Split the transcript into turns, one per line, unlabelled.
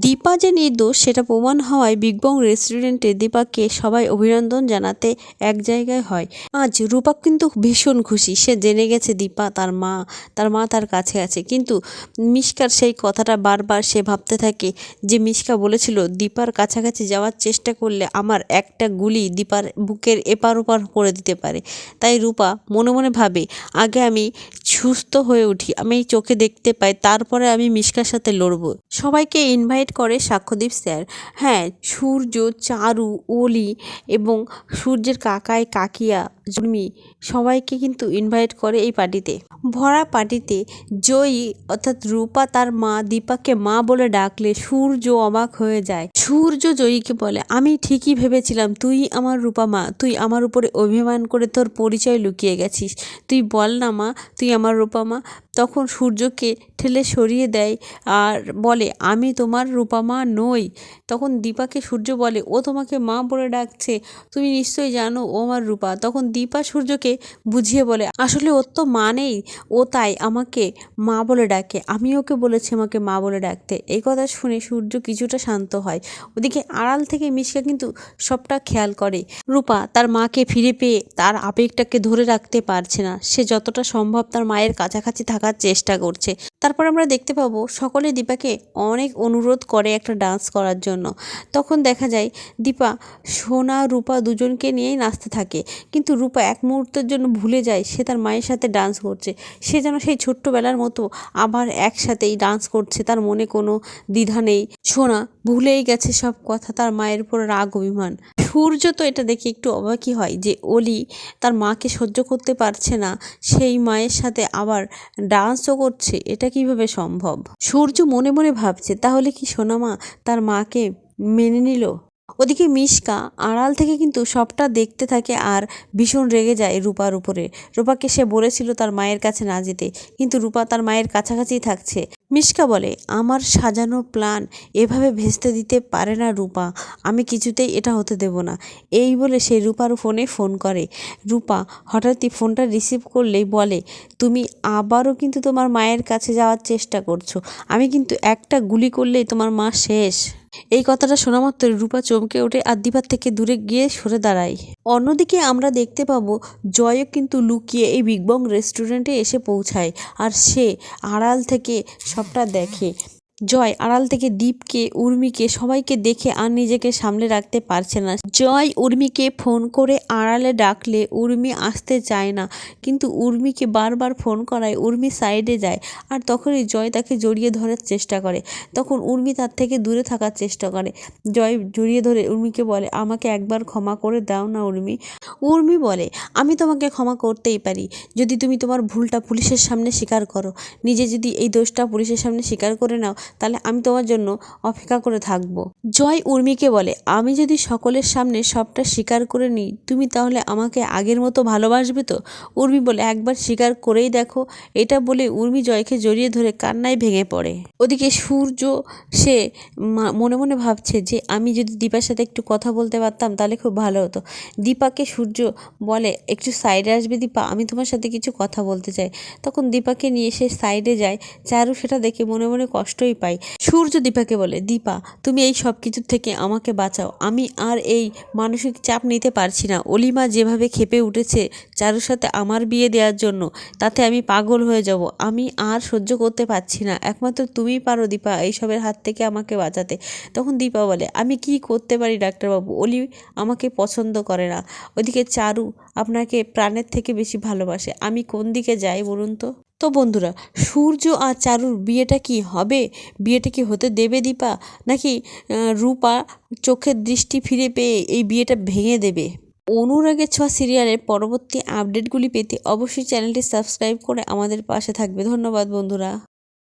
দীপা যে নির্দোষ সেটা প্রমাণ হওয়ায় বিগ বং রেস্টুরেন্টে দীপাকে সবাই অভিনন্দন জানাতে এক জায়গায় হয়। আজ রূপা কিন্তু ভীষণ খুশি, সে জেনে গেছে দীপা তার মা তার কাছে আছে। কিন্তু মিশকার সেই কথাটা বারবার সে ভাবতে থাকে যে মিশকা বলেছিল দীপার কাছাকাছি যাওয়ার চেষ্টা করলে আমার একটা গুলি দীপার বুকের এপার ওপার করে দিতে পারে। তাই রূপা মনে মনে ভাবে আগে আমি সুস্থ হয়ে উঠি, আমি চোখে দেখতে পাই, তারপরে আমি মিশকার সাথে লড়বো। সবাইকে ইনভাইট করে সাক্ষ্যদীপ স্যার। হ্যাঁ, সূর্য, চারু, অলি এবং সূর্যের কাকাই কাকিয়া জন্মি সবাইকে কিন্তু ইনভাইট করে এই পার্টিতে। ভরা পার্টিতে জয়ী অর্থাৎ রূপা তার মা দীপাকে মা বলে ডাকলে সূর্য অবাক হয়ে যায়। সূর্য জয়ীকে বলে, আমি ঠিকই ভেবেছিলাম তুই আমার রূপা মা, তুই আমার উপরে অভিমান করে তোর পরিচয় লুকিয়ে গেছিস। তুই বল না মা, তুই আমার রূপা মা। তখন সূর্যকে ঠেলে সরিয়ে দেয় আর বলে, আমি তোমার রূপা মা নই। তখন দীপাকে সূর্য বলে, ও তোমাকে মা বলে ডাকছে, তুমি নিশ্চয়ই জানো ও আমার রূপা। তখন দীপা সূর্যকে বুঝিয়ে বলে, আসলে ওর তো মা নেই, ও তাই আমাকে মা বলে ডাকে, আমি ওকে বলেছি আমাকে মা বলে ডাকতে। এই কথা শুনে সূর্য কিছুটা শান্ত হয়। ওদিকে আড়াল থেকে মিশকা কিন্তু সবটা খেয়াল করে। রূপা তার মাকে ফিরে পেয়ে তার আবেগটাকে ধরে রাখতে পারছে না, সে যতটা সম্ভব তার মায়ের কাছাকাছি থাকার চেষ্টা করছে। তারপর আমরা দেখতে পাবো সকলে দীপাকে অনেক অনুরোধ করে একটা ডান্স করার জন্য। তখন দেখা যায় দীপা সোনা রূপা দুজনকে নিয়েই নাচতে থাকে, কিন্তু রূপা এক মুহূর্তের জন্য ভুলে যায় সে তার মায়ের সাথে ডান্স করছে। সে যেন সেই ছোট্টবেলার মতো আবার একসাথেই ডান্স করছে, তার মনে কোনো দ্বিধা নেই। সোনা ভুলেই গেছে সব কথা, তার মায়ের উপর রাগ অভিমান। সূর্য তো এটা দেখে একটু অবাকই হয় যে অলি তার মাকে সহ্য করতে পারছে না, সেই মায়ের সাথে আবার ডান্সও করছে, এটা কিভাবে সম্ভব। সূর্য মনে মনে ভাবছে তাহলে কি সোনামা তার মাকে মেনে নিল। ওদিকে মিশকা আড়াল থেকে কিন্তু সবটা দেখতে থাকে আর ভীষণ রেগে যায় রূপার উপরে। রূপাকে সে বলেছিল তার মায়ের কাছে না যেতে, কিন্তু রূপা তার মায়ের কাছাকাছি থাকছে। মিশকা বলে, আমার সাজানো প্ল্যান এভাবে ভেস্তে দিতে পারে না রূপা, আমি কিছুতেই এটা হতে দেব না। এই বলে সে রূপার ফোন করে। রূপা হঠাৎই ফোনটা রিসিভ করলেই বলে, তুমি আবারও কিন্তু তোমার মায়ের কাছে যাওয়ার চেষ্টা করছো, আমি কিন্তু একটা গুলি করলেই তোমার মা শেষ। এই কথাটা শোনা মাত্রই রূপা চমকে ওঠে আর দীপার থেকে দূরে গিয়ে সরে দাঁড়ায়। অন্যদিকে আমরা দেখতে পাবো জয়ও কিন্তু লুকিয়ে এই বিগ বং রেস্টুরেন্টে এসে পৌঁছায় আর সে আড়াল থেকে সবটা দেখে। জয় আড়াল থেকে দীপকে উর্মিকে সবাইকে দেখে আর নিজেকে সামলে রাখতে পারছে না। জয় উর্মিকে ফোন করে আড়ালে ডাকলে উর্মি আসতে চায় না, কিন্তু উর্মিকে বারবার ফোন করায় উর্মি সাইডে যায় আর তখনই জয় তাকে জড়িয়ে ধরার চেষ্টা করে। তখন উর্মি তার থেকে দূরে থাকার চেষ্টা করে। জয় জড়িয়ে ধরে উর্মিকে বলে, আমাকে একবার ক্ষমা করে দাও না উর্মি। উর্মি বলে, আমি তোমাকে ক্ষমা করতেই পারি যদি তুমি তোমার ভুলটা পুলিশের সামনে স্বীকার করো। নিজে যদি এই দোষটা পুলিশের সামনে স্বীকার করে নাও তাহলে আমি তোমার জন্য অপেক্ষা করে থাকবো। জয় উর্মিকে বলে, আমি যদি সকলের সামনে সবটা স্বীকার করে নিই তুমি তাহলে আমাকে আগের মতো ভালোবাসবে তো। উর্মি বলে, একবার স্বীকার করেই দেখো। এটা বলে উর্মি জয়কে জড়িয়ে ধরে কান্নায় ভেঙে পড়ে। ওদিকে সূর্য সে মনে মনে ভাবছে যে আমি যদি দীপার সাথে একটু কথা বলতে পারতাম তাহলে খুব ভালো হতো। দীপাকে সূর্য বলে, একটু সাইডে আসবে দীপা, আমি তোমার সাথে কিছু কথা বলতে চাই। তখন দীপাকে নিয়ে সে সাইডে যায়। চারু সেটা দেখে মনে মনে কষ্টই পায়। সূর্য দীপাকে বলে, দীপা তুমি এই সব কিছুর থেকে আমাকে বাঁচাও, আমি আর এই মানসিক চাপ নিতে পারছি না। অলিমা যেভাবে ক্ষেপে উঠেছে চারুর সাথে আমার বিয়ে দেওয়ার জন্য, তাতে আমি পাগল হয়ে যাব, আমি আর সহ্য করতে পারছি না, একমাত্র তুমিই পারো দীপা এইসবের হাত থেকে আমাকে বাঁচাতে। তখন দীপা বলে, আমি কি করতে পারি ডাক্তারবাবু, অলি আমাকে পছন্দ করে না, ওইদিকে চারু আপনাকে প্রাণের থেকে বেশি ভালোবাসে, আমি কোন দিকে যাই বলুন তো। তো বন্ধুরা, সূর্য আর চারুর বিয়েটা কি হবে? বিয়েটা কি হতে দেবে দীপা, নাকি রূপা চোখের দৃষ্টি ফিরে পেয়ে এই বিয়েটা ভেঙে দেবে? অনুরাগের ছোঁয়া সিরিয়ালের পরবর্তী আপডেটগুলি পেতে অবশ্যই চ্যানেলটি সাবস্ক্রাইব করে আমাদের পাশে থাকবে। ধন্যবাদ বন্ধুরা।